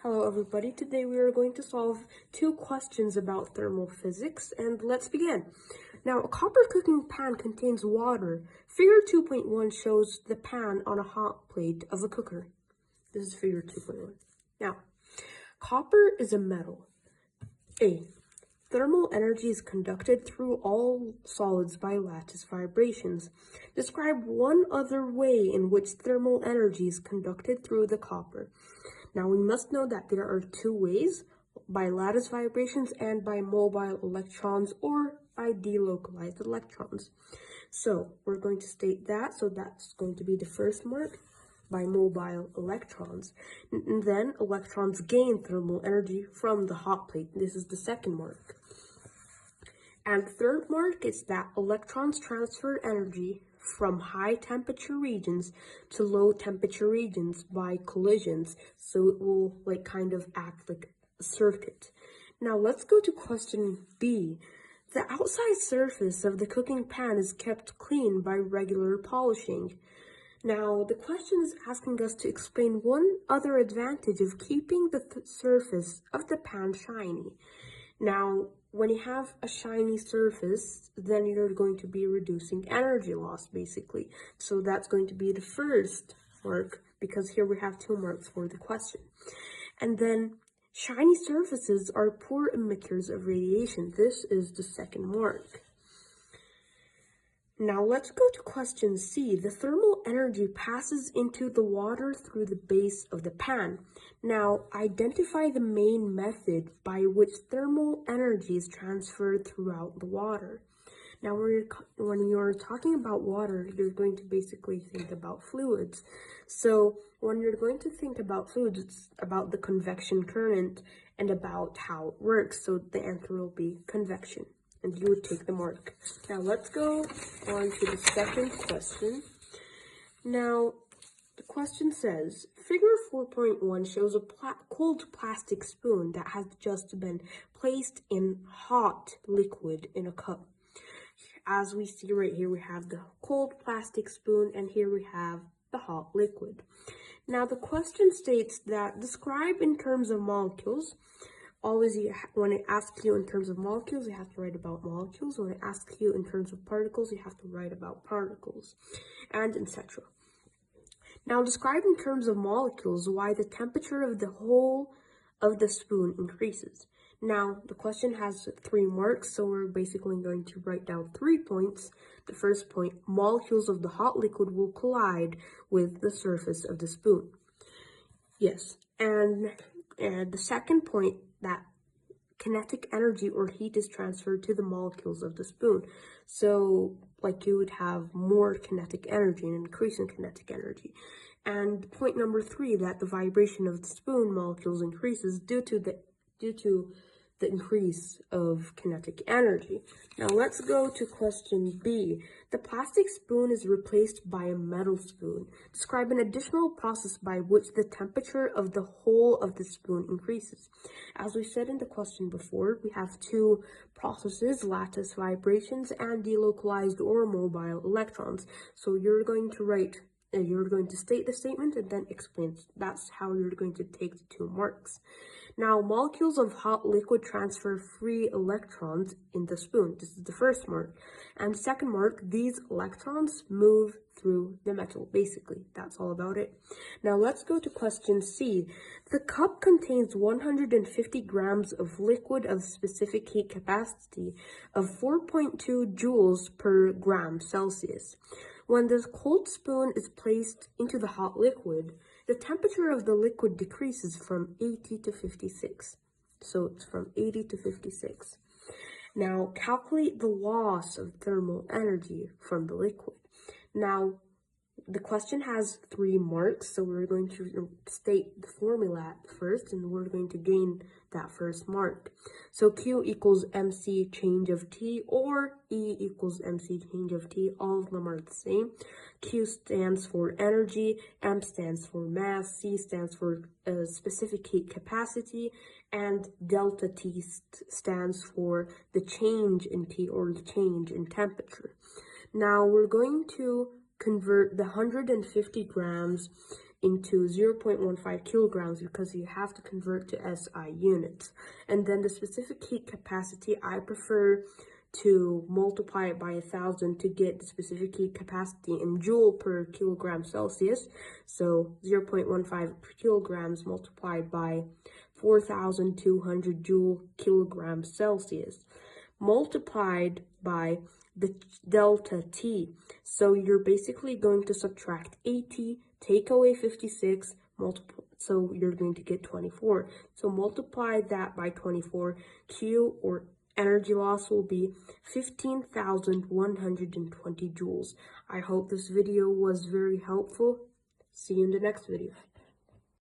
Hello everybody, today we are going to solve two questions about thermal physics, and let's begin. Now, a copper cooking pan contains water. Figure 2.1 shows the pan on a hot plate of a cooker. This is figure 2.1. Now, copper is a metal. A. Thermal energy is conducted through all solids by lattice vibrations. Describe one other way in which thermal energy is conducted through the copper. Now, we must know that there are two ways, by lattice vibrations and by mobile electrons or by delocalized electrons. So, we're going to state that, so that's going to be the first mark, by mobile electrons. And then electrons gain thermal energy from the hot plate. This is the second mark. And the third mark is that electrons transfer energy from high temperature regions to low temperature regions by collisions. So it will kind of act like a circuit. Now let's go to question B. The outside surface of the cooking pan is kept clean by regular polishing. Now, the question is asking us to explain one other advantage of keeping the surface of the pan shiny. Now, when you have a shiny surface, then you're going to be reducing energy loss, basically. So that's going to be the first mark, because here we have 2 marks for the question. And then, shiny surfaces are poor emitters of radiation. This is the second mark. Now let's go to question C. The thermal energy passes into the water through the base of the pan. Now identify the main method by which thermal energy is transferred throughout the water. Now when you're talking about water, you're going to basically think about fluids. So when you're going to think about fluids, it's about the convection current and about how it works. So the answer will be convection. And you would take the mark. Now let's go on to the second question. Now, the question says, figure 4.1 shows a cold plastic spoon that has just been placed in hot liquid in a cup. As we see right here, we have the cold plastic spoon, and here we have the hot liquid. Now, the question states that describe in terms of molecules. Always, when it asks you in terms of molecules, you have to write about molecules. When it asks you in terms of particles, you have to write about particles, and etc. Now, describe in terms of molecules why the temperature of the whole of the spoon increases. Now, the question has 3 marks, so we're basically going to write down 3 points. The first point, molecules of the hot liquid will collide with the surface of the spoon. Yes, and the second point, that kinetic energy or heat is transferred to the molecules of the spoon. So, you would have more kinetic energy, an increase in kinetic energy. And point number 3, that the vibration of the spoon molecules increases due to the increase of kinetic energy. Now let's go to question B. The plastic spoon is replaced by a metal spoon. Describe an additional process by which the temperature of the whole of the spoon increases. As we said in the question before, we have 2 processes, lattice vibrations and delocalized or mobile electrons. So you're going to state the statement and then explain. That's how you're going to take the 2 marks. Now, molecules of hot liquid transfer free electrons in the spoon. This is the first mark. And second mark, these electrons move through the metal. Basically, that's all about it. Now, let's go to question C. The cup contains 150 grams of liquid of specific heat capacity of 4.2 joules per gram Celsius. When the cold spoon is placed into the hot liquid, the temperature of the liquid decreases from 80 to 56. So it's from 80 to 56. Now, calculate the loss of thermal energy from the liquid. Now, the question has 3 marks, so we're going to state the formula first, and we're going to gain that first mark. So Q equals MC change of T, or E equals MC change of T. All of them are the same. Q stands for energy, M stands for mass, C stands for specific heat capacity, and delta T stands for the change in T, or the change in temperature. Now we're going to convert the 150 grams into 0.15 kilograms because you have to convert to SI units. And then the specific heat capacity, I prefer to multiply it by 1,000 to get the specific heat capacity in joule per kilogram Celsius. So 0.15 kilograms multiplied by 4,200 joule kilogram Celsius multiplied by the delta T. So you're basically going to subtract 80, take away 56, so you're going to get 24. So multiply that by 24, Q or energy loss will be 15,120 joules. I hope this video was very helpful. See you in the next video.